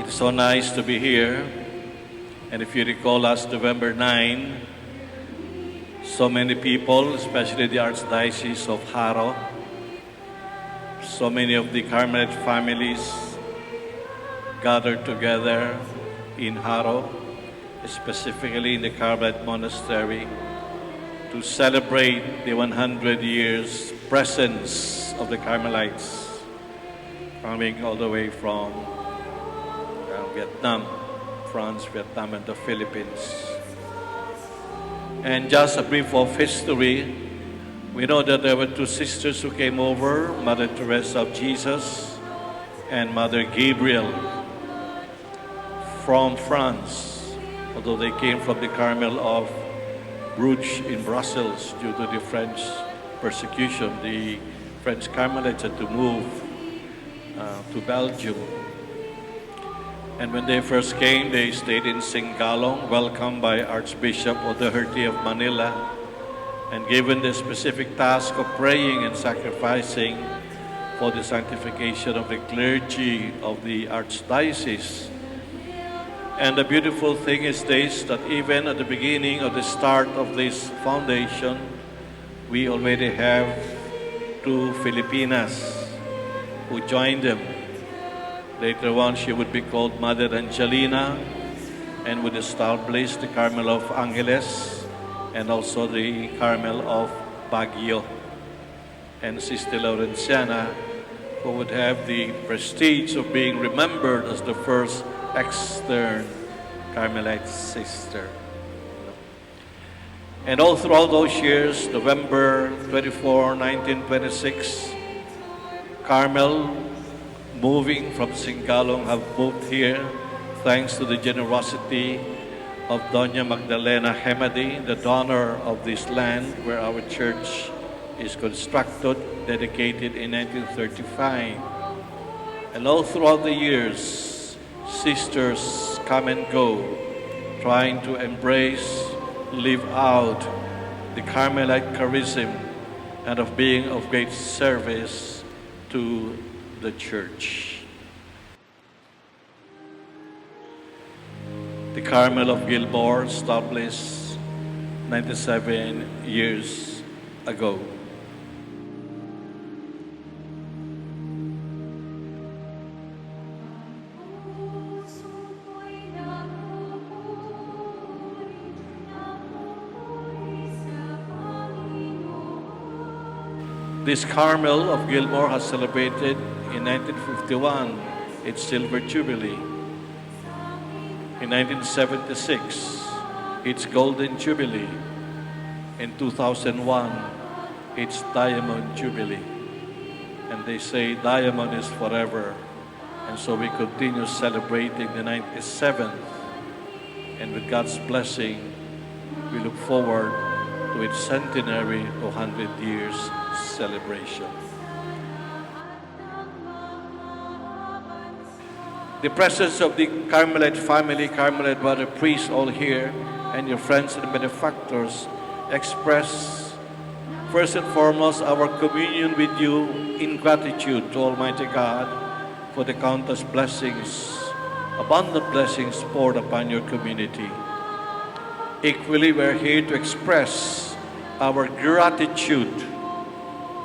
It's so nice to be here. And if you recall last November 9, so many people, especially the Archdiocese of Haro, so many of the Carmelite families gathered together in Haro, specifically in the Carmelite Monastery, to celebrate the 100 years presence of the Carmelites, coming all the way from Vietnam, France, Vietnam, and the Philippines. And just a brief of history, we know that there were two sisters who came over, Mother Teresa of Jesus and Mother Gabriel from France, although they came from the Carmel of Bruges in Brussels due to the French persecution. The French Carmelites had to move to Belgium. And when they first came, they stayed in Singalong, welcomed by Archbishop Otaherty of Manila, and given the specific task of praying and sacrificing for the sanctification of the clergy of the Archdiocese. And the beautiful thing is this, that even at the beginning of the start of this foundation, we already have two Filipinas who joined them. Later on, she would be called Mother Angelina and would establish the Carmel of Angeles and also the Carmel of Baguio. And Sister Laurenciana, who would have the prestige of being remembered as the first extern Carmelite sister. And all throughout those years, November 24, 1926, Carmel, moving from Singalong, have moved here thanks to the generosity of Doña Magdalena Hemady, the donor of this land where our church is constructed, dedicated in 1935. And all throughout the years, sisters come and go, trying to embrace, live out the Carmelite charism and of being of great service to the church. The Carmel of Gilmore, established 97 years ago. This Carmel of Gilmore has celebrated in 1951 its Silver Jubilee. In 1976, its Golden Jubilee. In 2001, its Diamond Jubilee. And they say diamond is forever. And so we continue celebrating the 97th. And with God's blessing, we look forward to its centenary 100 years celebration. The presence of the Carmelite family, Carmelite brother priests all here, and your friends and benefactors express first and foremost our communion with you in gratitude to Almighty God for the countless blessings, abundant blessings poured upon your community. Equally, we're here to express our gratitude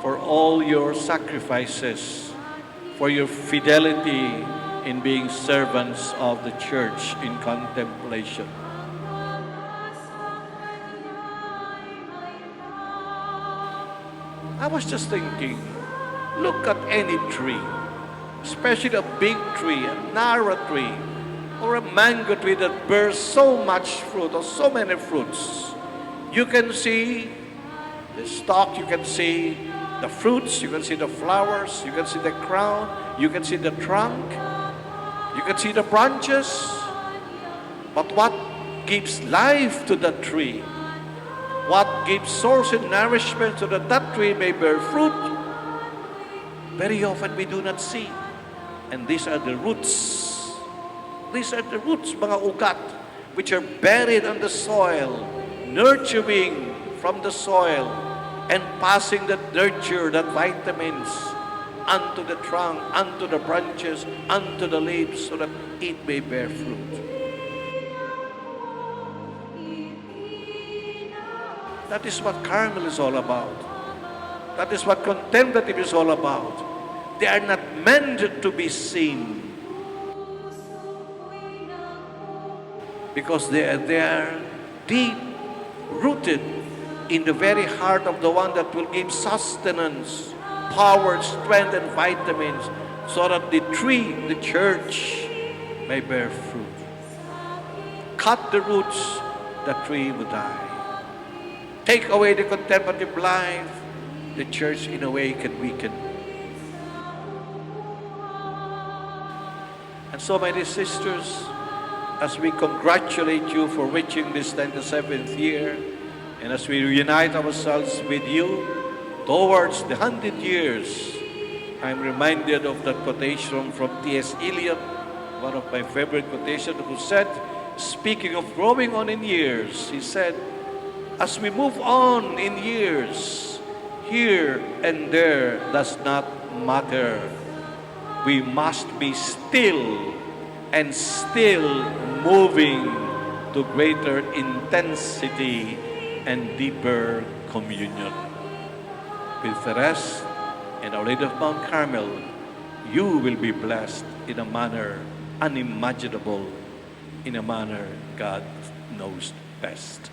for all your sacrifices, for your fidelity in being servants of the church in contemplation. I was just thinking, look at any tree, especially a big tree, a narrow tree, or a mango tree that bears so much fruit or so many fruits. You can see the stalk, you can see the fruits, you can see the flowers, you can see the crown, you can see the trunk, you can see the branches. But what gives life to that tree? What gives source and nourishment so that that tree may bear fruit? Very often we do not see. And these are the roots. These are the roots, mga ugat, which are buried on the soil, nurturing from the soil and passing that nurture, that vitamins unto the trunk, unto the branches, unto the leaves, so that it may bear fruit. That is what Carmel is all about. That is what contemplative is all about. They are not meant to be seen, because they are deep rooted in the very heart of the one that will give sustenance, power, strength, and vitamins, so that the tree, the church, may bear fruit. Cut the roots, the tree will die. Take away the contemplative life, the church in a way can weaken. And so, my dear sisters, as we congratulate you for reaching this 97th year, and as we reunite ourselves with you towards the 100 years, I'm reminded of that quotation from T.S. Eliot, one of my favorite quotations, who said, speaking of growing on in years, he said, as we move on in years, here and there does not matter. We must be still and still moving to greater intensity and deeper communion. With Therese and Our Lady of Mount Carmel, you will be blessed in a manner unimaginable, in a manner God knows best.